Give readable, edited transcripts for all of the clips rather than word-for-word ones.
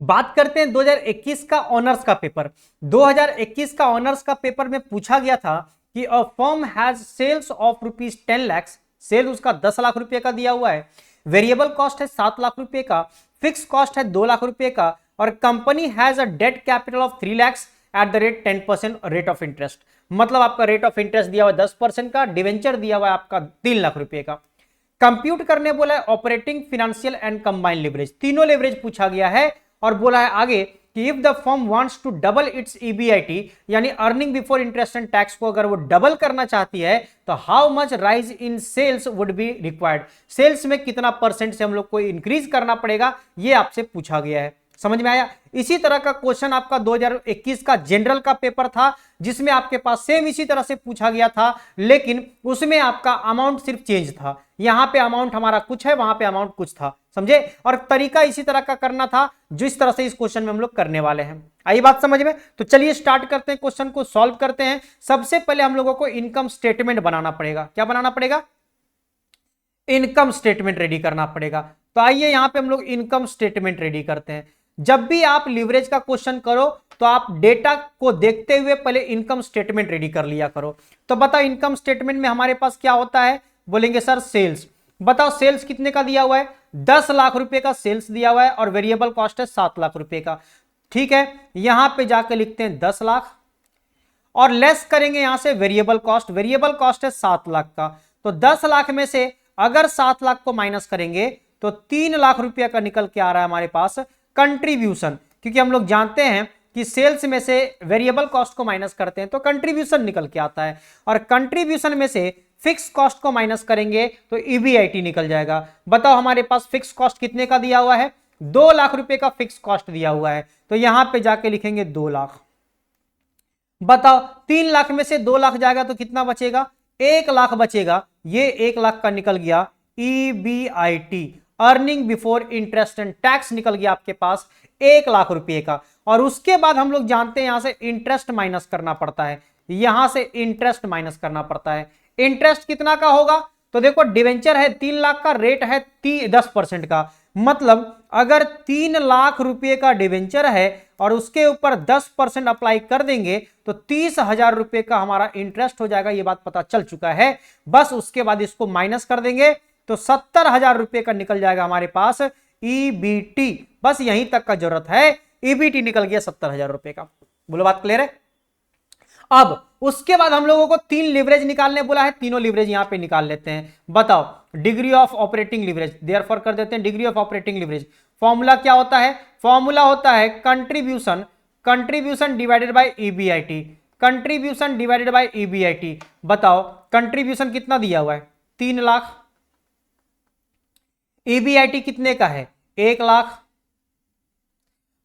बात करते हैं 2021 का ऑनर्स का पेपर। 2021 का ऑनर्स का पेपर में पूछा गया था कि a firm has sales of rupees 10 lakh, sale उसका 10 लाख रुपए का दिया हुआ है, वेरिएबल कॉस्ट है 7 लाख रुपए का, फिक्स कॉस्ट है 2 लाख रुपए का, और company has a debt capital of 3 lakh at the rate 10% rate of interest. मतलब आपका रेट ऑफ इंटरेस्ट दिया हुआ है 10% का, डिवेंचर दिया हुआ है आपका 3 लाख रुपए का। कंप्यूट करने बोला है operating, financial and combined leverage, तीनों लिवरेज पूछा गया है। और बोला है आगे कि if the firm wants to double its EBIT यानी earning before interest and tax को अगर वो डबल करना चाहती है तो how much rise in sales would be required, sales में कितना परसेंट से हम लोग को इंक्रीज करना पड़ेगा, ये आपसे पूछा गया है। समझ में आया। इसी तरह का क्वेश्चन आपका 2021 का जनरल का पेपर था जिसमें आपके पास सेम इसी तरह से पूछा गया था, लेकिन उसमें आपका अमाउंट सिर्फ चेंज था। यहां पे अमाउंट हमारा कुछ है, वहां पे अमाउंट कुछ था, समझे। और तरीका इसी तरह का करना था जिस तरह से इस क्वेश्चन में हम लोग करने वाले हैं। आई बात समझ में। तो चलिए स्टार्ट करते हैं, क्वेश्चन को सॉल्व करते हैं। सबसे पहले हम लोगों को इनकम स्टेटमेंट बनाना पड़ेगा। क्या बनाना पड़ेगा? इनकम स्टेटमेंट रेडी करना पड़ेगा। तो आइए यहां पे हम लोग इनकम स्टेटमेंट रेडी करते हैं। जब भी आप लिवरेज का क्वेश्चन करो तो आप डेटा को देखते हुए पहले इनकम स्टेटमेंट रेडी कर लिया करो। तो बताओ इनकम स्टेटमेंट में हमारे पास क्या होता है? बोलेंगे सर सेल्स। बताओ सेल्स कितने का दिया हुआ है? 10 लाख रुपए का सेल्स दिया हुआ है और वेरिएबल कॉस्ट है 7 लाख रुपए का। ठीक है, यहां पे जाकर लिखते हैं 10 लाख और लेस करेंगे यहां से वेरिएबल कॉस्ट। वेरिएबल कॉस्ट है 7 लाख का, तो 10 लाख में से अगर 7 लाख को माइनस करेंगे तो 3 लाख रुपया का निकल के आ रहा है हमारे पास कंट्रीब्यूशन। क्योंकि हम लोग जानते हैं कि सेल्स में से वेरिएबल कॉस्ट को माइनस करते हैं तो कंट्रीब्यूशन निकल के आता है, और कंट्रीब्यूशन में से फिक्स कॉस्ट को माइनस करेंगे तो ईबीआईटी निकल जाएगा। बताओ हमारे पास फिक्स कॉस्ट कितने का दिया हुआ है? 2 लाख रुपए का फिक्स कॉस्ट दिया हुआ है, तो यहां पे जाके लिखेंगे 2 लाख। बताओ 3 लाख में से 2 लाख जाएगा तो कितना बचेगा? 1 लाख बचेगा। ये 1 लाख का निकल गया EBIT, earning before interest and tax निकल गया आपके पास 1 लाख रुपए का। और उसके बाद हम लोग जानते हैं यहां से इंटरेस्ट माइनस करना पड़ता है, यहां से इंटरेस्ट माइनस करना पड़ता है। इंटरेस्ट कितना का होगा? तो देखो डिवेंचर है 3 लाख का, रेट है 10% का। मतलब अगर 3 लाख रुपए का डिवेंचर है और उसके ऊपर 10% अप्लाई कर देंगे तो 30,000 रुपए का हमारा इंटरेस्ट हो जाएगा। ये बात पता चल चुका है। बस उसके बाद इसको माइनस कर देंगे तो 70,000 रुपए का निकल जाएगा हमारे पास ईबीटी। बस यहीं तक का जरूरत है, ईबीटी निकल गया 70,000 रुपए का। बोलो बात क्लियर है। अब उसके बाद हम लोगों को 3 लिवरेज निकालने बोला है, तीनों लिवरेज यहां पे निकाल लेते हैं। बताओ degree of operating leverage, therefore कर देते हैं degree of operating leverage. Formula क्या होता है? फॉर्मूला होता है contribution, contribution divided by EBIT, contribution divided by EBIT. बताओ कंट्रीब्यूशन कितना दिया हुआ है? 3 लाख। ईबीआईटी कितने का है? 1 लाख।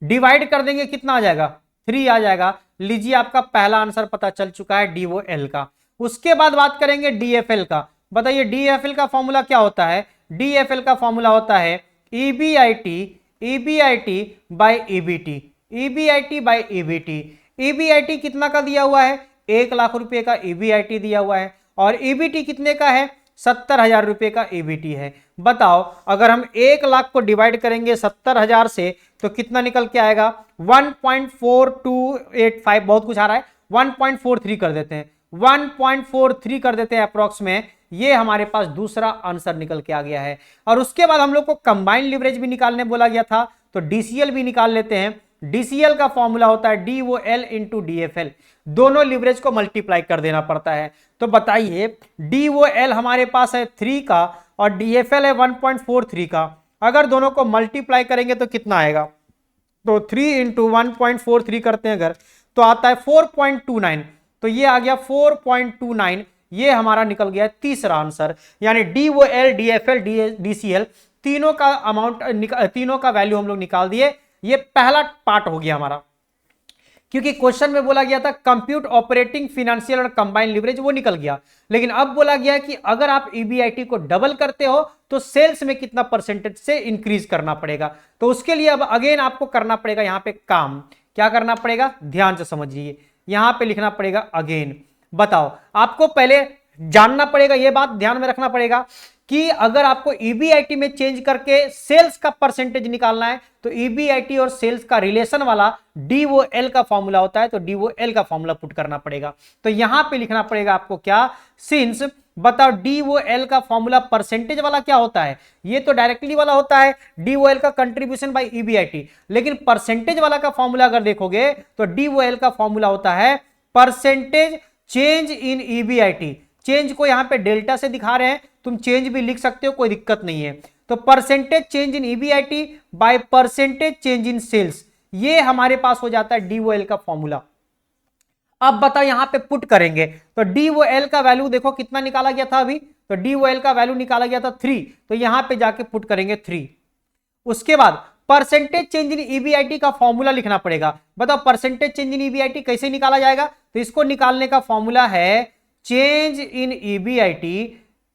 डिवाइड कर देंगे कितना आ जाएगा? 3 आ जाएगा। लीजिए आपका पहला आंसर पता चल चुका है डीओएल का। उसके बाद बात करेंगे डीएफएल का। बताइए डीएफएल का फॉर्मूला क्या होता है? डीएफएल का फॉर्मूला होता है EBIT, EBIT by EBT, EBIT by EBT. EBIT कितना का दिया हुआ है? 1 लाख रुपए का ईबीआईटी दिया हुआ है और ईबीटी कितने का है? 70,000 रुपए का ईबीटी है। बताओ अगर हम 1 लाख को डिवाइड करेंगे 70,000 से तो कितना निकल के आएगा? 1.4285, बहुत कुछ आ रहा है, 1.43 कर देते हैं, 1.43 कर देते हैं अप्रोक्स में। ये हमारे पास दूसरा आंसर निकल के आ गया है। और उसके बाद हम लोग को कंबाइंड लिवरेज भी निकालने बोला गया था, तो डीसीएल भी निकाल लेते हैं। डीसीएल का फॉर्मूला होता है डीओएल इंटू डीएफएल, दोनों लिवरेज को मल्टीप्लाई कर देना पड़ता है। तो बताइए डीओएल हमारे पास है 3 का और डीएफएल है 1.43 का, अगर दोनों को मल्टीप्लाई करेंगे तो कितना आएगा? तो 3 इंटू 1.43 करते हैं अगर, तो आता है 4.29। तो ये आ गया 4.29, ये हमारा निकल गया तीसरा आंसर। यानी डीओएल, डीएफएल, डीसीएल तीनों का अमाउंट, तीनों का वैल्यू हम लोग निकाल दिए। ये पहला पार्ट हो गया हमारा, क्योंकि क्वेश्चन में बोला गया था कंप्यूट ऑपरेटिंग, फाइनेंशियल और कंबाइंड लिवरेज, वो निकल गया। लेकिन अब बोला गया है कि अगर आप ईबीआईटी को डबल करते हो तो सेल्स में कितना परसेंटेज से इंक्रीज करना पड़ेगा। तो उसके लिए अब अगेन आपको करना पड़ेगा यहां पे काम। क्या करना पड़ेगा? ध्यान से समझिए, यहां पे लिखना पड़ेगा अगेन। बताओ आपको पहले जानना पड़ेगा, यह बात ध्यान में रखना पड़ेगा कि अगर आपको ईबीआईटी में चेंज करके सेल्स का परसेंटेज निकालना है तो ईबीआईटी और सेल्स का रिलेशन वाला डीओएल का फॉर्मूला होता है, तो डीओएल का फॉर्मूला पुट करना पड़ेगा। तो यहां पे लिखना पड़ेगा आपको क्या, सिंस बताओ डीओएल का फॉर्मूला परसेंटेज वाला क्या होता है, ये तो डायरेक्टली वाला होता है डीओएल का कंट्रीब्यूशन बाय ईबीआईटी, लेकिन परसेंटेज वाला का फॉर्मूला अगर देखोगे तो डीओएल का फॉर्मूला होता है percentage change in EBIT. Change को यहां पे डेल्टा से दिखा रहे हैं, तुम चेंज भी लिख सकते हो, कोई दिक्कत नहीं है। तो percentage change in EBIT by percentage change in sales, ये हमारे पास हो जाता है डीओएल का फॉर्मूला। अब बताओ यहां पे पुट करेंगे तो डीओएल का वैल्यू देखो कितना निकाला गया था अभी, तो डीओएल का वैल्यू निकाला गया था 3, तो यहां पे जाके पुट करेंगे 3। उसके बाद परसेंटेज चेंज इन ईबीआईटी का फॉर्मूला लिखना पड़ेगा। बताओ परसेंटेज चेंज इन ईबीआईटी कैसे निकाला जाएगा, तो इसको निकालने का फॉर्मूला है change in EBIT,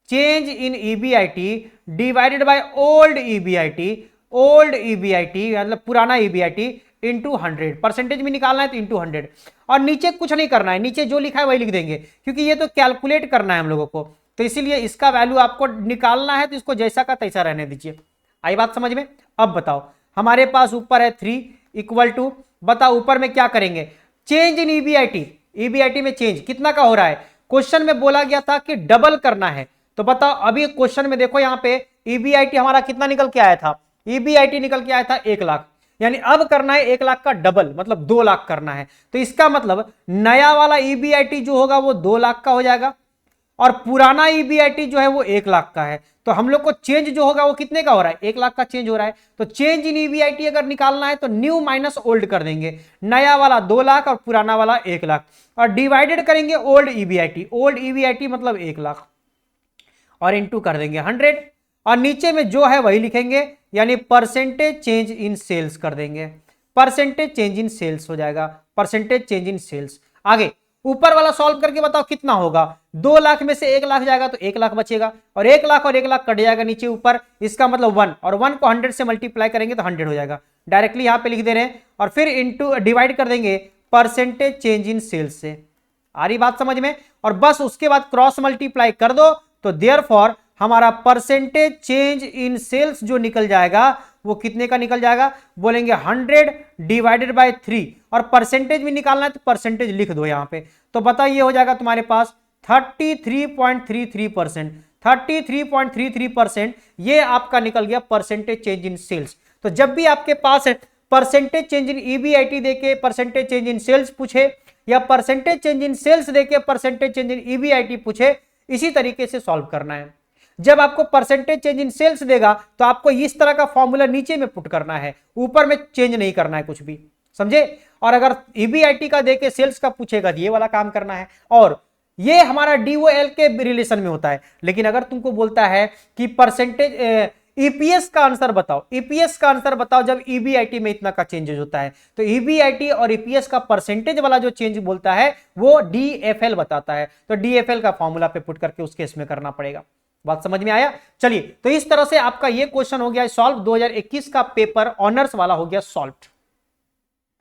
change in EBIT divided by old EBIT, old EBIT मतलब पुराना ईबीआईटी इंटू 100, परसेंटेज में निकालना है तो इंटू 100, और नीचे कुछ नहीं करना है, नीचे जो लिखा है वही लिख देंगे, क्योंकि ये तो कैलकुलेट करना है हम लोगों को, तो इसीलिए इसका वैल्यू आपको निकालना है, तो इसको जैसा का तैसा रहने दीजिए। आई बात समझ में। अब बताओ हमारे पास ऊपर है 3 इक्वल टू, बताओ ऊपर में क्या करेंगे, चेंज इन ईबीआईटी, ईबीआईटी में चेंज कितना का हो रहा है, क्वेश्चन में बोला गया था कि डबल करना है, तो बताओ अभी क्वेश्चन में देखो यहां पे ईबीआईटी हमारा कितना निकल के आया था, ईबीआईटी निकल के आया था 1 लाख, यानी अब करना है 1 लाख का डबल, मतलब 2 लाख करना है, तो इसका मतलब नया वाला ईबीआईटी जो होगा वो 2 लाख का हो जाएगा, और पुराना ईबीआईटी जो है वो 1 लाख का है। तो हम लोग को चेंज जो होगा वो कितने का हो रहा है, 1 लाख का चेंज हो रहा है, तो चेंज इन ईबीआईटी अगर निकालना है तो न्यू माइनस ओल्ड कर देंगे, नया वाला 2 लाख और पुराना वाला 1 लाख, और डिवाइडेड करेंगे ओल्ड ईबीआईटी, ओल्ड ईबीआईटी मतलब 1 लाख, और इंटू कर देंगे 100, और नीचे में जो है वही लिखेंगे, यानी परसेंटेज चेंज इन सेल्स कर देंगे, परसेंटेज चेंज इन सेल्स हो जाएगा, परसेंटेज चेंज इन सेल्स। आगे ऊपर वाला सॉल्व करके बताओ कितना होगा, 2 लाख में से 1 लाख जाएगा तो 1 लाख बचेगा, और 1 लाख और 1 लाख कट जाएगा नीचे ऊपर, इसका मतलब 1, और 1 को 100 से मल्टीप्लाई करेंगे तो 100 हो जाएगा, डायरेक्टली यहां पे लिख दे रहे हैं, और फिर इंटू डिवाइड कर देंगे परसेंटेज चेंज इन सेल्स से। आ रही बात समझ में, और बस उसके बाद क्रॉस मल्टीप्लाई कर दो, तो देयरफॉर हमारा परसेंटेज चेंज इन सेल्स जो निकल जाएगा वो कितने का निकल जाएगा, बोलेंगे 100 डिवाइडेड बाय 3, और परसेंटेज भी निकालना है तो परसेंटेज लिख दो यहां पे, तो बताइए हो जाएगा तुम्हारे पास 33.33%, 33.33% ये आपका निकल गया परसेंटेज चेंज इन सेल्स। तो जब भी आपके पास परसेंटेज चेंज इन ईबीआईटी देके परसेंटेज चेंज इन सेल्स पूछे, या परसेंटेज चेंज इन सेल्स देके परसेंटेज चेंज इन ईबीआईटी पूछे, इसी तरीके से सॉल्व करना है। जब आपको परसेंटेज चेंज इन सेल्स देगा तो आपको इस तरह का फॉर्मूला नीचे में पुट करना है, ऊपर में चेंज नहीं करना है कुछ भी, समझे। और अगर ईबीआईटी का देके सेल्स का पूछेगा तो ये वाला काम करना है, और ये हमारा डीओएल के रिलेशन में होता है। लेकिन अगर तुमको बोलता है कि परसेंटेज ईपीएस का आंसर बताओ, ईपीएस का आंसर बताओ जब ईबीआईटी में इतना का चेंजेस होता है, तो ईबीआईटी और ईपीएस का परसेंटेज वाला जो चेंज बोलता है वो डीएफएल बताता है, तो डीएफएल का फॉर्मूला पे पुट करके उस केस में करना पड़ेगा। बात समझ में आया। चलिए, तो इस तरह से आपका ये क्वेश्चन हो गया सॉल्व, 2021 का पेपर ऑनर्स वाला हो गया सॉल्व।